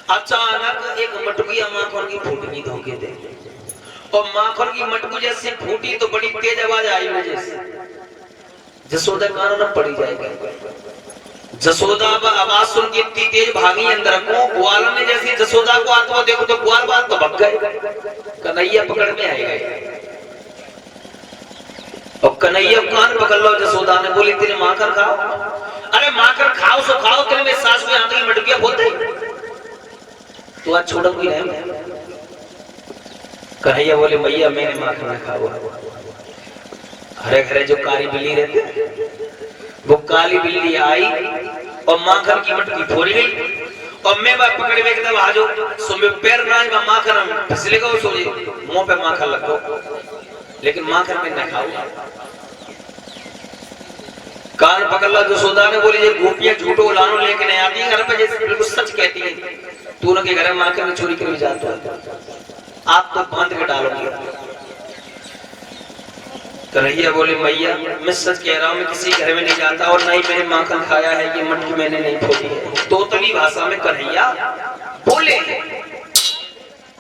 अचानक एक मटकुया माखन की फूटनी धोखे दे, और माखन की मटकू जैसे फूटी तो बड़ी तेज आवाज आई मुझे से जसोदा कान न पड़ी जाएगी। जसोदा आवाज सुन के इतनी तेज भागी अंदर को, ग्वाल ने जैसे जसोदा को आता हुआ देखो तो ग्वाल बात तो भग गए, कन्हैया पकड़ में आए गए। और कन्हैया कान पकड़ लो, जसोदा ने बोली तेरे माखन खाओ। अरे माखन खाओ सो खाओ, तेरे में सास में आंधी मटकिया बोलते तो आज छोड़ूंगी नहीं। कन्हैया बोले मैया मैंने माखन न खाओ। हरे घरे जो काली बिल्ली रहती, वो काली बिल्ली आई और माखन की मटकी फोड़ गई, और मैं बात पकड़े एकदम आ जाओ सो मैं पैर ना में माखन फिसले गो, सो मुंह पे माखन लग गो, लेकिन माखन में न खाओ। कान पकड़ ला जसोदा ने बोली ये गोपियां झूठो लानो लेके नहीं आती घर पे, जैसे बिल्कुल सच कहती है तू उनके घर में माखन में चोरी करके जाता है, आप तो बांध के डालोगे। कन्हैया बोले मैया मैं सच कह रहा हूँ, मैं किसी घर में नहीं जाता और ना ही मैंने माखन खाया है, ये मटकी मैंने नहीं फोड़ी है। तोतली भाषा में कन्हैया बोले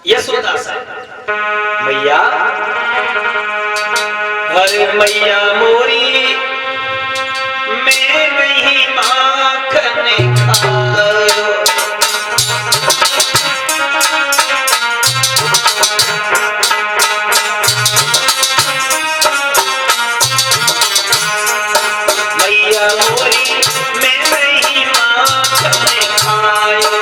यशोदा से मैया, अरे मैया मोरी मैं नहीं माखन खायो, मैया मोरी मैं नहीं माखन खायो।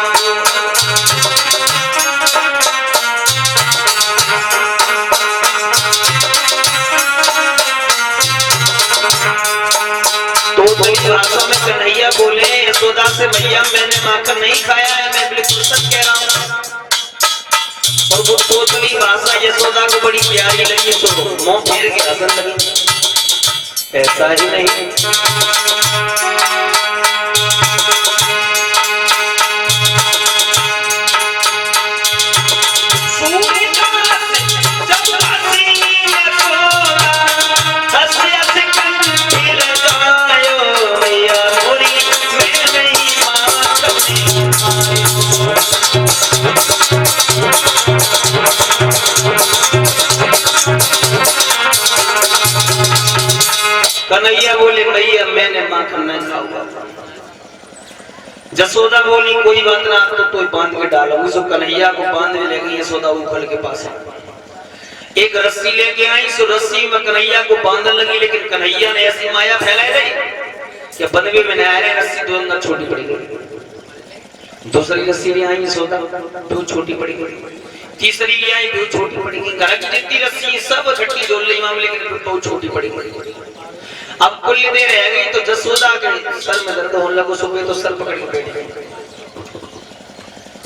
भाषा में कन्हैया बोले यशोदा से मैया मैंने माखन नहीं खाया है, मैं बिल्कुल सच कह रहा हूँ। और वो तोतली भाषा यशोदा को बड़ी प्यारी लगी, तो मुंह फेर के हंसने लगी। ऐसा ही नहीं कन्हैया बोले भैया मैंने माखन नहीं खाऊंगा। जसोदा बोली कोई बात ना, तो बांध के डालो। उसको कन्हैया को बांधने लगी यशोदा उखल के पास, एक रस्सी लेके आई, सो रस्सी में कन्हैया को बांधने लगी, लेकिन कन्हैया ने ऐसी माया फैलाई रही कि बनवे में नया रस्सी दो अंदर छोटी पड़ी गई। दूसरी रस्सी ले आई यशोदा, दो छोटी पड़ी गई। तीसरी ले आई, दो छोटी पड़ी गई। घर की जितनी रस्सी सब छठी जोड़ ली मामले, लेकिन दो छोटी पड़ी गई। अब कुल देर रह गई तो जसोदा के सर में दर्द होने लगा, सुबह तो सर पकड़ के बैठ गई।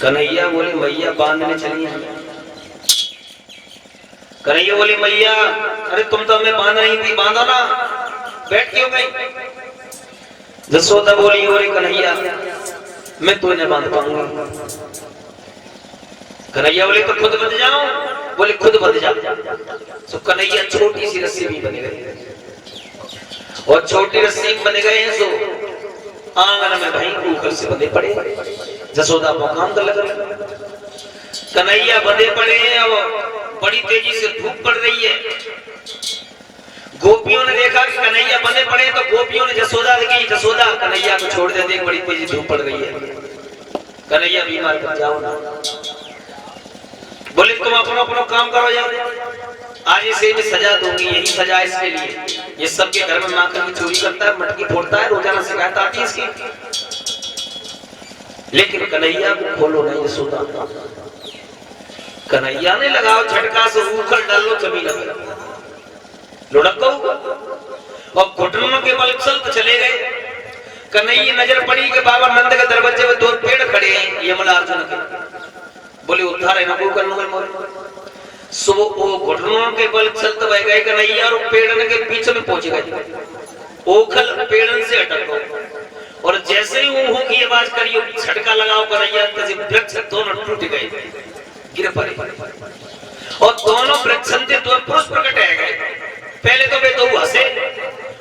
कन्हैया बोले मैया बांधने चली। कन्हैया बोले मैया अरे तुम तो हमें बांध रही थी, बांधो ना, बैठ क्यों गई? जसोदा बोली अरे कन्हैया मैं तो नहीं बांध पाऊंगा। कन्हैया बोले तो खुद बंध जाओ। बोले खुद बंध जाओ। तो कन्हैया छोटी सी रस्सी भी बन गई, और छोटी रस्सी बन गए सो आंगन में भाई ऊपर से बंधे पड़े। जसोदा मुकाम कर लगा, कन्हैया बंधे पड़े। अब बड़ी तेजी से धूप पड़ रही है। गोपियों ने देखा कि कन्हैया बंधे पड़े, तो गोपियों ने जसोदा देखी, जसोदा कन्हैया को छोड़ दे, देख बड़ी तेजी धूप पड़ रही है, कन्हैया बीमार पड़ जाओ ना। बोले तुम अपना अपना काम करो यार, आज इसे मैं सजा दूंगी, यही सजा इसके लिए। ये सबके घर में माखन की चोरी करता है, मटकी फोड़ता है, रोजाना शिकायत आती है इसकी। लेकिन कन्हैया को खोलो नहीं यशोदा। कन्हैया ने लगाओ झटका से उखल डालो जमीन में लुढ़क गो, और घुटनों के बल चलते चले गए। कन्हैया नजर पड़ी कि बाबा नंद के दरवाजे में दो पेड़ खड़े हैं यमलार्जुन के। बोले उद्धार है ना को करना है। सो वो घुटनों के बल चलते बह गए कन्हैया, और पेड़न के बीच में पहुंच गए। ओखल पेड़न से अटक गए, और जैसे ही ऊहों की आवाज करी झटका लगाओ कन्हैया, तभी वृक्ष दोनों टूट गए, गिर पड़े, और दोनों वृक्षों से दो पुरुष प्रकट हो गए। पहले तो वे दो हंसे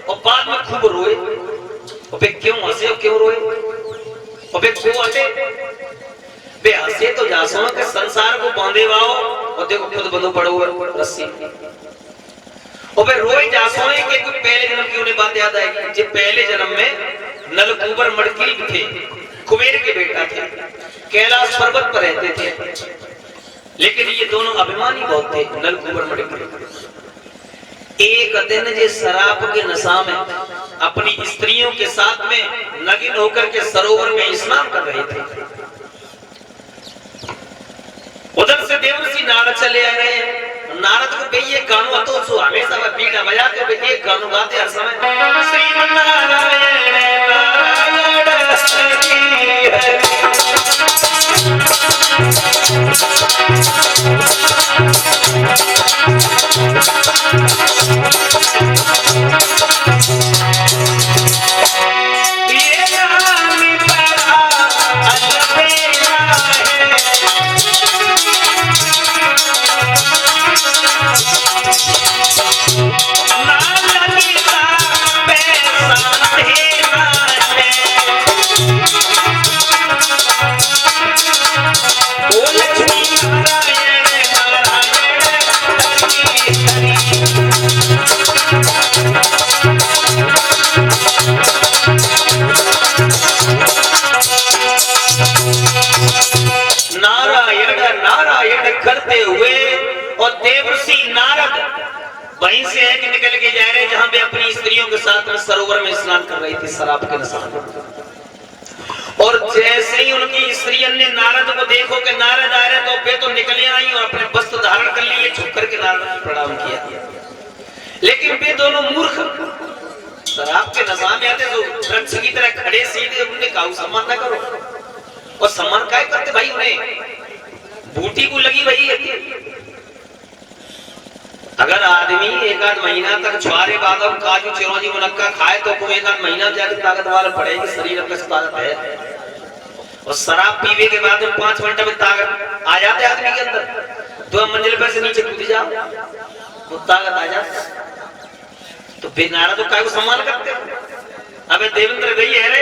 और बाद में खूब रोए। और वे क्यों हंसे और क्यों रोए और वे क्यों हंसे? बे हंसे तो जासो के संसार को बांधे वाओ और देखो खुद बंधो पड़ो रस्सी और बे रोए जासो के कुछ पहले जन्म की उन्हें बात याद आएगी जो पहले जन्म में नलकूबर मड़किल थे, कुबेर के बेटा थे, कैलाश पर्वत पर रहते थे, लेकिन ये दोनों अभिमानी बहुत थे। नलकूबर मड़किल एक दिन जे शराब के नशा में अपनी स्त्रियों के साथ में नगिन होकर के सरोवर में स्नान कर रहे थे। उधर से देवर्षि नारद चले आ रहे हैं। नारद को भाई ये गानों तो सो हमेशा वह बीड़ा बजाते भाई ये गानों गाते हर समय श्रीमन्नारायण नारायण करते हुए और देवर्षि नारद वहीं से है कि निकल के जा रहे जहां पे अपनी स्त्रियों के साथ में सरोवर में स्नान कर रही थी शराब के नशा में। और जैसे ही उनकी स्त्रियों ने नारद को देखो कि नारद आ रहे तो वे तो निकले आई और अपने वस्त्र धारण कर लिए, झुक करके नारद को प्रणाम किया। लेकिन वे दोनों मूर्ख शराब के नशा में आते तो वृक्ष की तरह खड़े सीधे उन्होंने कहा सम्मान न करो। और सम्मान क्या करते भाई, उन्हें बूटी को लगी वही। अगर आदमी एक आध महीना तक छुआरे बादाम काजू चिरौंजी मुनक्का खाए तो को एक आध महीना जाकर ताकत वाला पड़ेगी, शरीर में ताकत है। और शराब पीने के बाद 5 मिनट में ताकत आ जाते आदमी के अंदर। 2 मंजिल पर से नीचे कूद जाओ तो ताकत आ जाती। तो बेनारा तो काय को सम्मान करते। अबे देवेंद्र गई है रे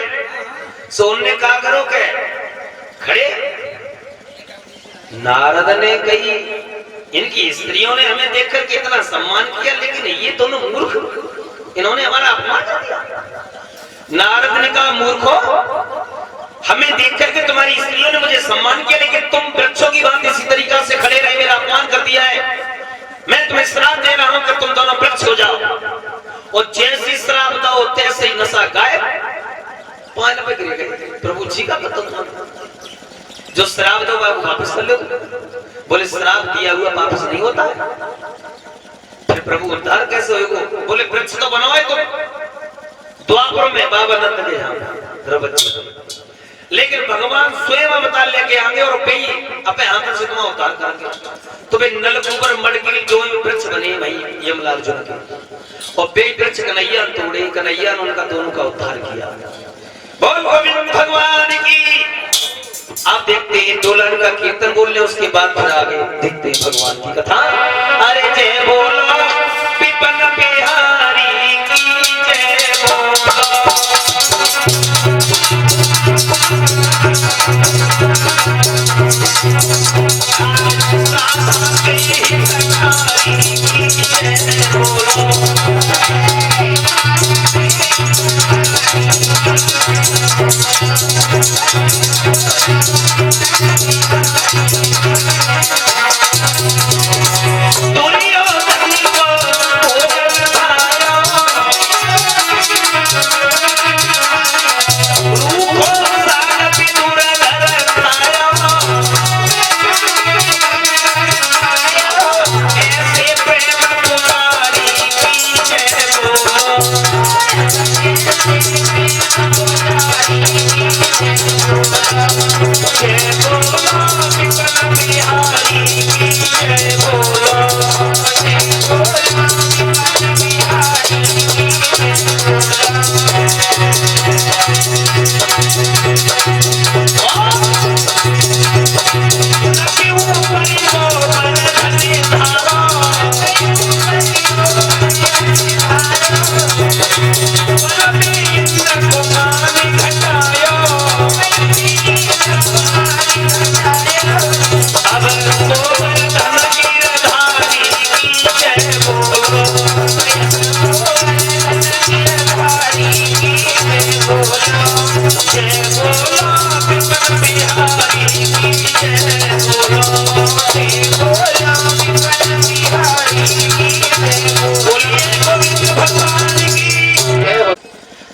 सोन ने कहा करो के खड़े। नारद ने कही इनकी स्त्रियों ने हमें देखकर के इतना सम्मान किया, लेकिन ये दोनों मूर्ख, इन्होंने हमारा अपमान कर दिया। नारद ने कहा मूर्खो, हमें देख करके तुम्हारी स्त्रियों ने मुझे सम्मान किया, लेकिन तुम वृक्षों की भांति इसी तरीका से खड़े रहे, मेरा अपमान कर दिया है। मैं तुम्हें श्राप दे रहा हूं कि तुम दोनों वृक्ष हो जाओ। और जैसे श्राप दो तैसे ही नशा गायब, पानी में गिर गए। प्रभु जी का पता जो श्राप दो वो वापस कर लो। बोले श्राप दिया हुआ वापस नहीं होता। फिर प्रभु उद्धार कैसे होगा? बोले वृक्ष तो बनाओ तुम। द्वापर में बाबा नंद के यहाँ लेकिन भगवान स्वयं अवतार लेके आएंगे और अपने हाथों से तुम्हारा उद्धार करेंगे। तो वे नलकूबर मड़किल जो वृक्ष बने भाई यमलार्जुन के, और वे वृक्ष कन्हैया तोड़े, कन्हैया ने उनका दोनों का उद्धार किया। बोल गोविंद भगवान की। आप देखते हैं दोलन का कीर्तन बोल ले, उसके बाद फिर आगे देखते हैं भगवान की कथा। अरे जय बोलो पिपन बिहारी की जय बोलो।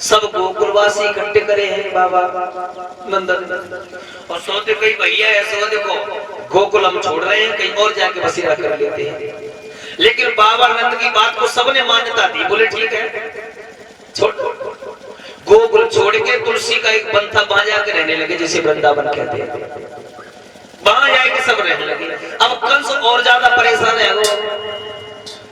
सब गोकुलवासी इकट्ठे करे हैं बाबा नंदन और सोते कई भैया ऐसे देखो गोकुल हम छोड़ रहे हैं कहीं और जाके बसेरा कर लेते हैं। लेकिन बाबा नंद की बात को सबने मान्यता दी, बोले ठीक है छोड़। गोकुल छोड़ के तुलसी का एक वन था वहां जाके रहने लगे, जैसे वृंदावन कहते हैं, वहां जाके सब रहने लगे। अब कंस और ज्यादा परेशान है, वो